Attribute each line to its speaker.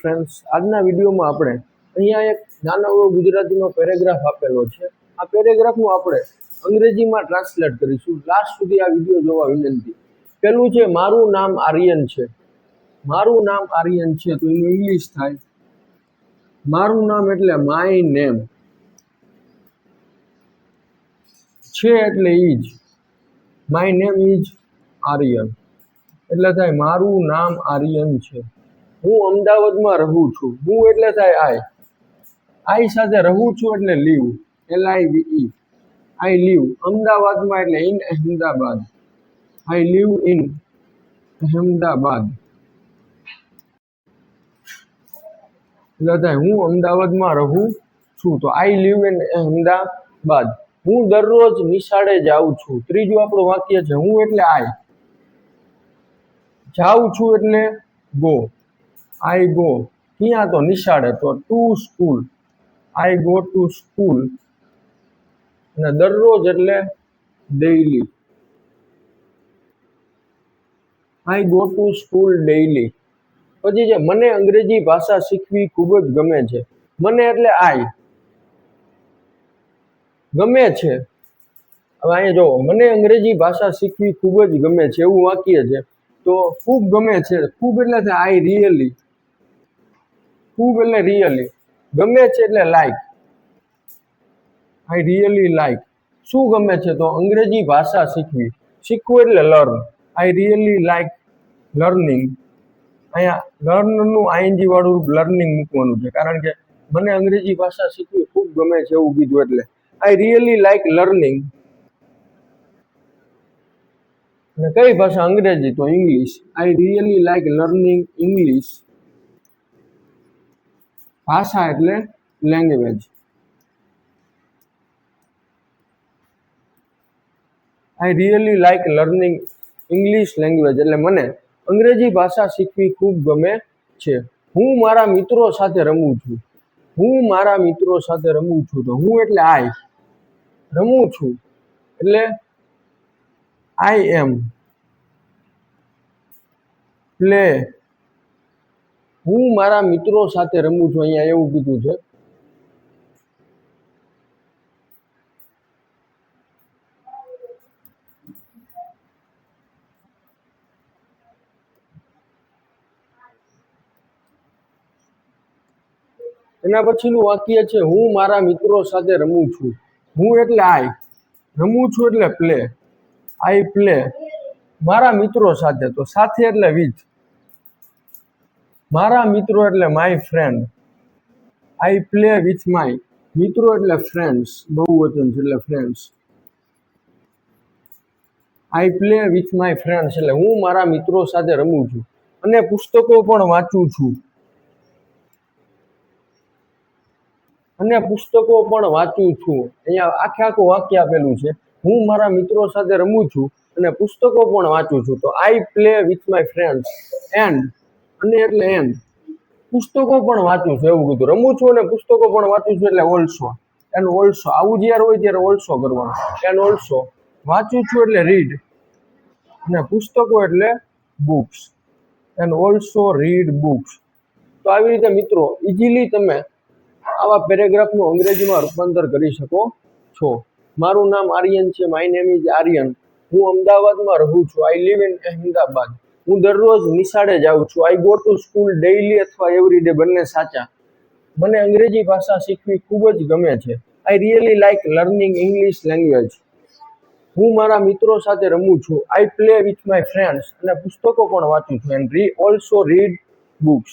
Speaker 1: Friends, આજના વિડીયોમાં આપણે અહીંયા એક નાનો એવો ગુજરાતીનો પેરેગ્રાફ આપેલો છે. આ પેરેગ્રાફનું આપણે અંગ્રેજીમાં ટ્રાન્સલેટ કરીશું. લાસ્ટ સુધી આ વિડીયો જોવા વિનંતી. પેલું છે, મારું નામ આર્યન છે. મારું નામ આર્યન છે તો એનું ઇંગ્લિશ થાય, મારું નામ એટલે માય નેમ, છે એટલે ઇજ, માય નેમ ઇજ આર્યન એટલે થાય મારું નામ આર્યન છે. હું અમદાવાદમાં રહું છું. હું એટલે થાય આઈ સાથે રહું છું એટલે લીવ, LIVE, આઈ લીવ. અમદાવાદમાં એટલે in Ahmedabad, I live in Ahmedabad એટલે થાય હું અમદાવાદમાં રહું છું તો આઈ લીવ ઇન અહેમદાબાદ. હું દરરોજ નિશાળે જાઉં છું. ત્રીજું આપણું વાક્ય છે, હું એટલે આઈ, જાઉં છું એટલે ગો, આઈ ગો. ક્યાં? તો નિશાળે, તો to school, I go to school. અને દરરોજ એટલે daily, I go to school daily. પછી છે, મને અંગ્રેજી ભાષા શીખવી ખૂબ જ ગમે છે. મને એટલે આઈ, ગમે છે. હવે અહીંયા જોવો, મને અંગ્રેજી ભાષા શીખવી ખૂબ જ ગમે છે એવું વાક્ય છે. તો ખૂબ ગમે છે, ખૂબ એટલે થાય આઈ રિયલી, ખૂબ એટલે રિયલી, ગમે છે એટલે લાઈક, આઈ રિયલી લાઈક. શું ગમે છે? તો અંગ્રેજી ભાષા શીખવી, શીખવું એટલે learn, I really like learning. અહીંયા લર્નનું આઈએનજી વાળું લર્નિંગ મૂકવાનું છે, કારણ કે મને અંગ્રેજી ભાષા શીખવી ખૂબ ગમે છે એવું કીધું એટલે આઈ રિયલી લાઈક લર્નિંગ. અને કઈ ભાષા? અંગ્રેજી, તો English, I really like learning English. ભાષા એટલે language, I really like learning English language એટલે મને અંગ્રેજી ભાષા શીખવી ખૂબ ગમે છે. હું મારા મિત્રો સાથે રમું છું. હું મારા મિત્રો સાથે રમું છું તો હું એટલે આઈ, રમું છું એટલે આઈ એમ, પ્લે. હું મારા મિત્રો સાથે રમું છું, અહીંયા એવું કીધું છે. એના પછીનું વાક્ય છે, હું મારા મિત્રો સાથે રમું છું. હું એટલે આઈ, રમું છું એટલે પ્લે, આઈ પ્લે. મારા મિત્રો સાથે, તો સાથે એટલે વિથ, મારા મિત્રો એટલે my friend, I play with my. મિત્રો એટલે ફ્રેન્ડ્સ, બહુવચન છે એટલે friends, I play with my friends એટલે હું મારા મિત્રો સાથે રમું છું. અને પુસ્તકો પણ વાંચું છું, અને પુસ્તકો પણ વાંચું છું. અહીંયા આખું વાક્ય આપેલું છે, હું મારા મિત્રો સાથે રમું છું અને પુસ્તકો પણ વાંચું છું. તો I play with my friends and, અને એટલે એન્ડ, પુસ્તકો પણ વાંચું છું એવું કીધું. રમું છું અને પુસ્તકો પણ વાંચું છું એટલે ઓલ્સો, એન્ડ ઓલ્સો. આવું જ્યારે હોય ત્યારે ઓલ્સો કરવાનું, એન્ડ ઓલ્સો. વાંચું છું એટલે રીડ, અને પુસ્તકો એટલે books, and also read books. તો આવી રીતે મિત્રો ઇઝીલી તમે આવા પેરેગ્રાફનું અંગ્રેજીમાં રૂપાંતર કરી શકો છો. મારું નામ આર્યન છે, માય નેમ ઇઝ આર્યન. હું અમદાવાદમાં રહું છું, આઈ લીવ ઇન અહેમદાબાદ. હું દરરોજ નિશાળે જાઉં છું, I go to school daily અથવા એવરી ડે, બંને સાચા. મને અંગ્રેજી ભાષા શીખવી ખૂબ જ ગમે છે, I really like learning English language. હું મારા મિત્રો સાથે રમું છું, I play with my friends. અને પુસ્તકો પણ વાંચું છું, એન્ડ ઓલ્સો રીડ બુક્સ.